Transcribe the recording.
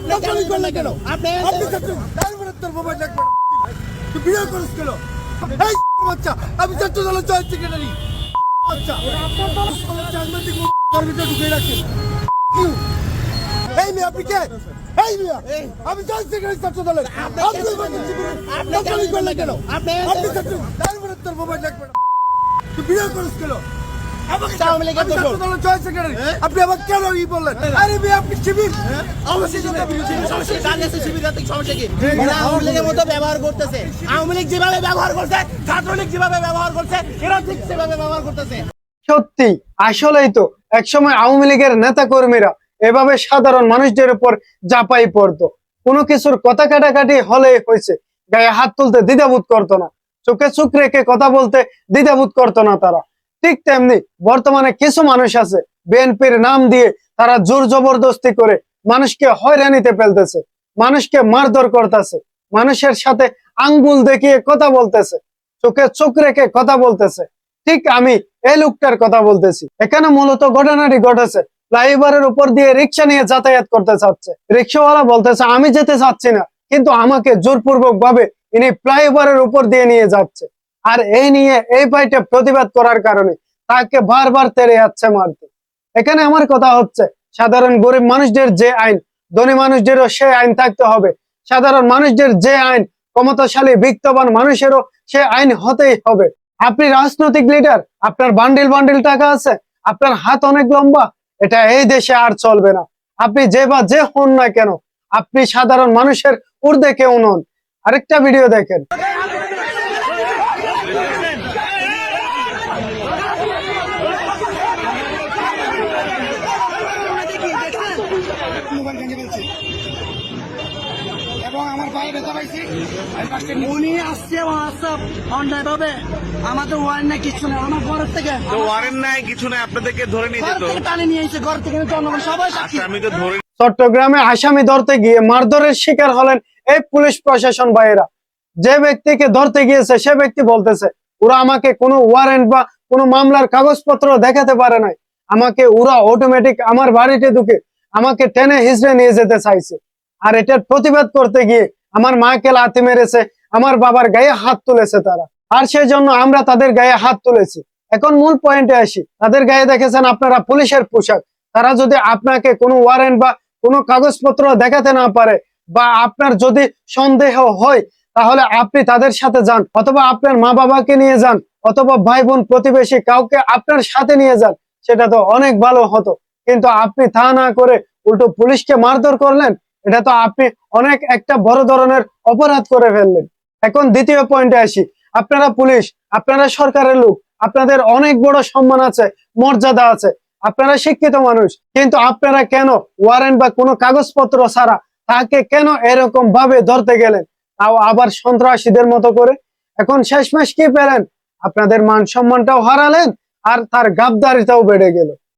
ছাত্রলীগ করলে কেন? আপনি তোর মোবাইল লাগবে না। তুই বিয়ে করিস কেন? এই বাচ্চা, আমি ছাত্র দলের জয়েন্ট সেক্রেটারি। বাচ্চা সাংবাদিক কর্মীটা ঢুকে রাখেন। এই মেয়ে আপনি কে? এই মেয়ে আমি জয়েন্ট সেক্রেটারি ছাত্র দলের। আপনি ছাত্রলীগ করলে কেন? আপনি ছাত্র তোর মোবাইল লাগবে না। তুই বিয়ে করিস কেন? আপনি আবার কেন ই বললেন? আরে মেয়ে আপনি শিবির আওয়ামী লীগের মতো ব্যবহার করতেছে। আওয়ামী লীগ যেভাবে ব্যবহার করছে, ছাত্রলীগ যেভাবে ব্যবহার করছে, এরা ঠিক সেভাবে ব্যবহার করতেছে। সত্যি আসলেই তো একসময় আওয়ামী লীগের নেতা কর্মীরা এভাবে সাধারণ মানুষদের উপর জাপাই পড়তো। কোনো কিছুর কথা কাটাকাটি হলে হয়েছে গায়ে হাত তুলতে দ্বিধাবোধ করতো না, চোখে চোখ রেখে কথা বলতে দ্বিধাবোধ করতো না তারা। ঠিক তেমনি বর্তমানে কিছু মানুষ আছে বিএনপির নাম দিয়ে তারা জোর জবরদস্তি করে মানুষকে হয়রানিতে ফেলতেছে, মানুষকে মারধর করতেছে, মানুষের সাথে আঙ্গুল দেখিয়ে কথা বলতেছে, চোখে চোখ রেখে কথা বলতেছে। ঠিক আমি এই লোকটার কথা বলতেছি। এখানে মূলত ঘটনাটি ঘটেছে ফ্লাইওভারের উপর দিয়ে রিক্সা নিয়ে যাতায়াত করতে চাচ্ছে। রিক্সাওয়ালা বলতেছে আমি যেতে চাচ্ছি না, কিন্তু আমাকে জোরপূর্বক ভাবে ইনি ফ্লাইওভারের উপর দিয়ে নিয়ে যাচ্ছে। আর এই নিয়ে এই ভাইটা প্রতিবাদ করার কারণে তাকে বারবার তেড়ে যাচ্ছে মারতে। এখানে আমার কথা হচ্ছে সাধারণ গরিব মানুষদের যে আইন, ধনী মানুষদেরও সে আইন থাকতে হবে। সাধারণ মানুষদের যে আইন, ক্ষমতাশালী বিত্তবান মানুষেরও সে আইন হতেই হবে। আপনি রাজনৈতিক লিডার, আপনার বান্ডিল বান্ডিল টাকা আছে, আপনার হাত অনেক লম্বা, এটা এই দেশে আর চলবে না। আপনি যে বা যে হন না কেন, আপনি সাধারণ মানুষের ঊর্ধ্বে কেউ নন। আরেকটা ভিডিও দেখেন। এবং আমার পায়ে ব্যথা পাইছি। উনি আসছে এবং আসছে অন্যায় ভাবে, আমাদের ওয়ারেন্ট নাই কিছু নেই। আমার ঘরের থেকে ওয়ারেন্ট নাই কিছু নাই, আপনাদেরকে ধরে নিয়ে যেত। টানে নিয়ে এসে ঘর থেকে জনগণ সবাই সাক্ষী। আমি তো ধরে চট্টগ্রামে আসামি ধরতে গিয়ে মারধরের শিকার হলেন এই পুলিশ প্রশাসন ভাইয়েরা। যে ব্যক্তিকে ধরতে গিয়েছে সে ব্যক্তি বলতেছে ওরা আমাকে কোনো ওয়ারেন্ট বা কোনো মামলার কাগজপত্র দেখাতে পারে নাই, আমাকে ওরা অটোমেটিক আমার বাড়িতে ঢুকে আমাকে টেনে হিসড়ে নিয়ে যেতে চাইছে। আর এটার প্রতিবাদ করতে গিয়ে আমার মাকে লাথি মেরেছে, আমার বাবার গায়ে হাত তুলেছে তারা, আর সেই জন্য আমরা তাদের গায়ে হাত তুলেছি। এখন মূল পয়েন্টে আসি। তাদের গায়ে দেখেছেন আপনারা পুলিশের পোশাক। তারা যদি আপনাকে কোনো ওয়ারেন্ট বা কোনো কাগজপত্র দেখাতে না পারে, বা আপনার যদি সন্দেহ হয়, তাহলে আপনি তাদের সাথে যান, অথবা আপনার মা বাবাকে নিয়ে যান, অথবা ভাই বোন প্রতিবেশী কাউকে আপনার সাথে নিয়ে যান, সেটা তো অনেক ভালো হতো। কিন্তু আপনি তা না করে উল্টো পুলিশকে মারধর করলেন, এটা তো আপনি অনেক একটা বড় ধরনের অপরাধ করে ফেললেন। এখন দ্বিতীয় পয়েন্টে আসি। আপনারা পুলিশ, আপনারা সরকারের লোক, আপনাদের অনেক বড় সম্মান আছে, মর্যাদা আছে, আপনারা শিক্ষিত মানুষ, কিন্তু আপনারা কেন ওয়ারেন্ট বা কোনো কাগজপত্র ছাড়া তাকে কেন এরকম ভাবে ধরতে গেলেন, তাও আবার সন্ত্রাসীদের মতো করে? এখন শেষমেশ কি পেলেন? আপনাদের মান সম্মানটাও হারালেন, আর তার গাবদারিটাও বেড়ে গেল।